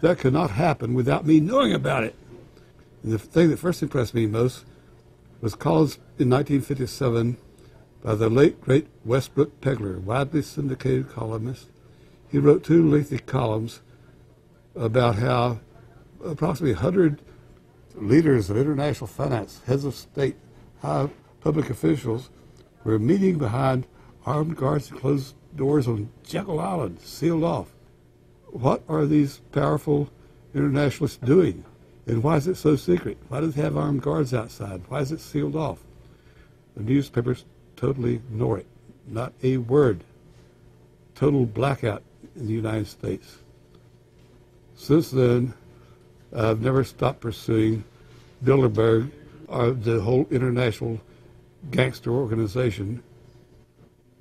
that could not happen without me knowing about it. And the thing that first impressed me most was columns in 1957 by the late, great Westbrook Pegler, widely syndicated columnist. He wrote 2 lengthy columns about how approximately 100 leaders of international finance, heads of state, high public officials were meeting behind armed guards and closed doors on Jekyll Island, sealed off. What are these powerful internationalists doing? And why is it so secret? Why do they have armed guards outside? Why is it sealed off? The newspapers totally ignore it. Not a word. Total blackout in the United States. Since then, I've never stopped pursuing Bilderberg, or the whole international gangster organization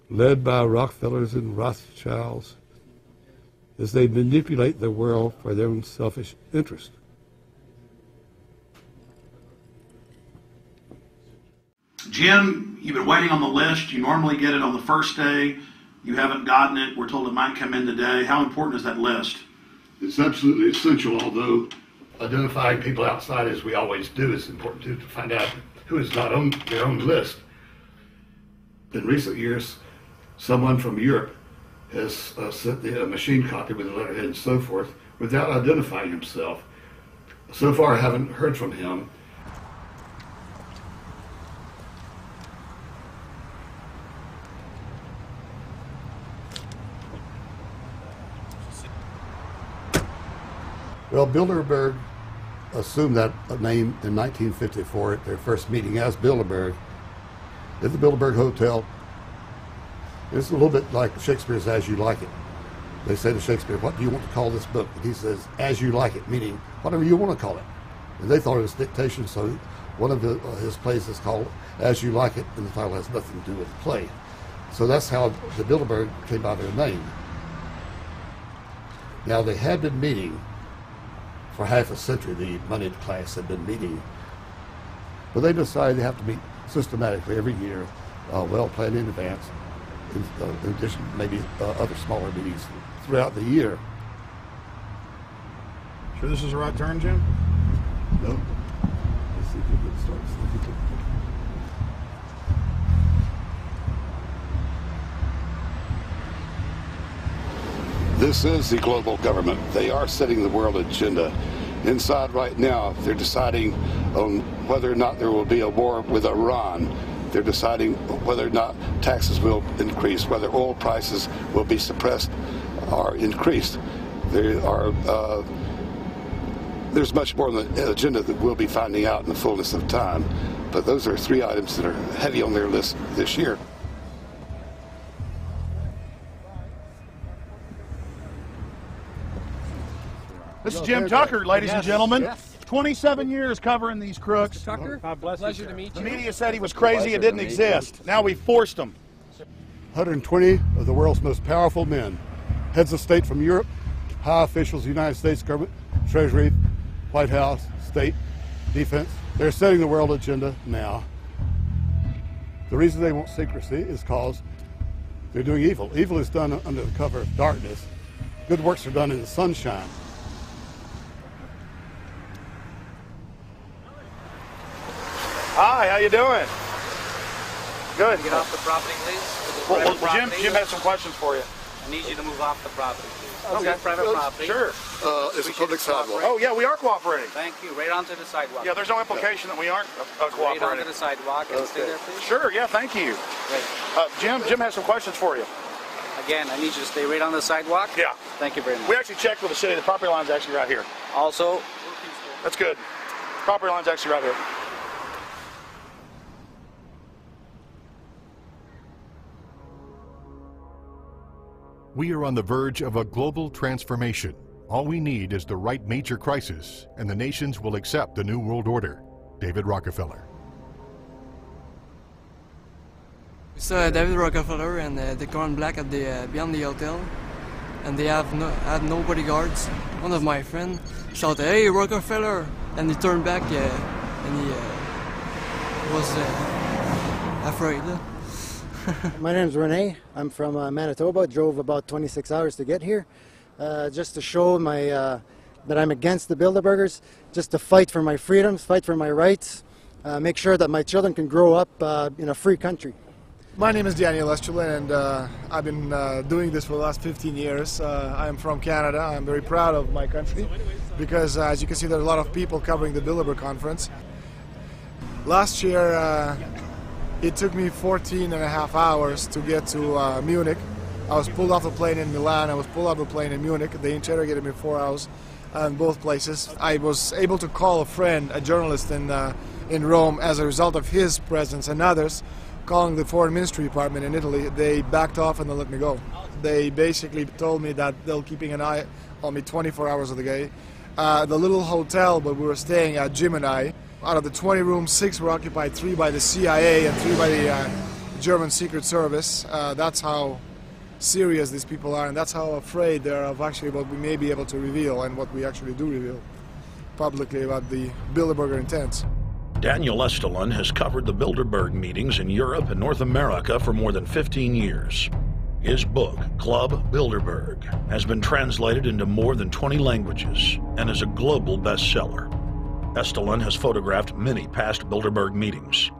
led by Rockefellers and Rothschilds, as they manipulate the world for their own selfish interest. Jim, you've been waiting on the list. You normally get it on the first day. You haven't gotten it. We're told it might come in today. How important is that list? It's absolutely essential, although identifying people outside, as we always do, is important too, to find out who is not on their own list. In recent years, someone from Europe has sent a machine copy with a letterhead and so forth without identifying himself. So far, I haven't heard from him. Well, Bilderberg assumed that name in 1954 at their first meeting as Bilderberg at the Bilderberg Hotel. It's a little bit like Shakespeare's As You Like It. They say to Shakespeare, "What do you want to call this book?" And he says, "As You Like It," meaning whatever you want to call it. And they thought it was dictation, so one of his plays is called As You Like It, and the title has nothing to do with the play. So that's how the Bilderberg came by their name. Now, they had been meeting for half a century. The moneyed class had been meeting, but they decided they have to meet systematically every year, well planned in advance, in addition to maybe other smaller meetings throughout the year. Sure this is the right turn, Jim? No. Let's see if we can start. This is the global government. They are setting the world agenda. Inside right now, they're deciding on whether or not there will be a war with Iran. They're deciding whether or not taxes will increase, whether oil prices will be suppressed or increased. There's much more on the agenda that we'll be finding out in the fullness of time. But those are 3 items that are heavy on their list this year. This is Jim Tucker, ladies and gentlemen. 27 years covering these crooks. Mr. Tucker, pleasure to meet The you. media said he was crazy, it didn't exist. Now we forced him. 120 of the world's most powerful men, heads of state from Europe, high officials of the United States government, Treasury, White House, state, defense. They're setting the world agenda now. The reason they want secrecy is because they're doing evil. Evil is done under the cover of darkness. Good works are done in the sunshine. Hi, how you doing? Good. Get off the property, please. Well, Jim has some questions for you. I need you to move off the property, please. Okay. Private property. Sure. It's a public sidewalk. Oh, yeah, we are cooperating. Thank you. Right onto the sidewalk. Yeah, there's no implication that we aren't Right onto cooperating. the sidewalk and stay there, please. Sure, yeah, thank you. Great. Jim has some questions for you. Again, I need you to stay right on the sidewalk. Yeah. Thank you very much. We actually checked with the city. The property line's actually right here. Also, That's good. Property line's actually right here. We are on the verge of a global transformation. All we need is the right major crisis, and the nations will accept the New World Order. David Rockefeller. We saw David Rockefeller and the Crown Black at the beyond the hotel, and they had no bodyguards. One of my friends shouted, "Hey, Rockefeller!" and he turned back and he was afraid. My name's Rene. I'm from Manitoba. Drove about 26 hours to get here, just to show my that I'm against the Bilderbergers, just to fight for my freedoms, fight for my rights, make sure that my children can grow up in a free country. My name is Daniel Estulen, and I've been doing this for the last 15 years. I'm from Canada. I'm very proud of my country because, as you can see, there are a lot of people covering the Bilderberg conference. Last year, it took me 14 and a half hours to get to Munich. I was pulled off the plane in Milan. I was pulled off the plane in Munich. They interrogated me 4 hours in both places. I was able to call a friend, a journalist in Rome, as a result of his presence and others. Calling the foreign ministry department in Italy, they backed off and they let me go. They basically told me that they're keeping an eye on me 24 hours of the day. The little hotel where we were staying at, Jim and I, out of the 20 rooms, 6 were occupied, 3 by the CIA and 3 by the German Secret Service. That's how serious these people are, and that's how afraid they are of actually what we may be able to reveal and what we actually do reveal publicly about the Bilderberger intents. Daniel Estulen has covered the Bilderberg meetings in Europe and North America for more than 15 years. His book, Club Bilderberg, has been translated into more than 20 languages and is a global bestseller. Estulen has photographed many past Bilderberg meetings.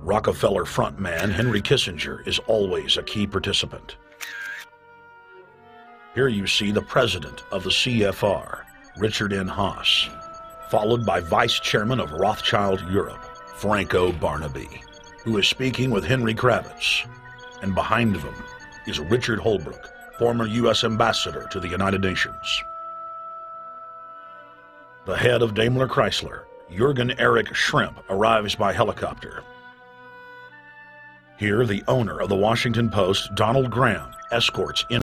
Rockefeller frontman Henry Kissinger is always a key participant. Here you see the president of the CFR, Richard N. Haas, followed by Vice Chairman of Rothschild Europe, Franco Barnaby, who is speaking with Henry Kravitz. And behind them is Richard Holbrooke, former U.S. Ambassador to the United Nations. The head of Daimler Chrysler, Jürgen Erich Schrempp, arrives by helicopter. Here, the owner of the Washington Post, Donald Graham, escorts in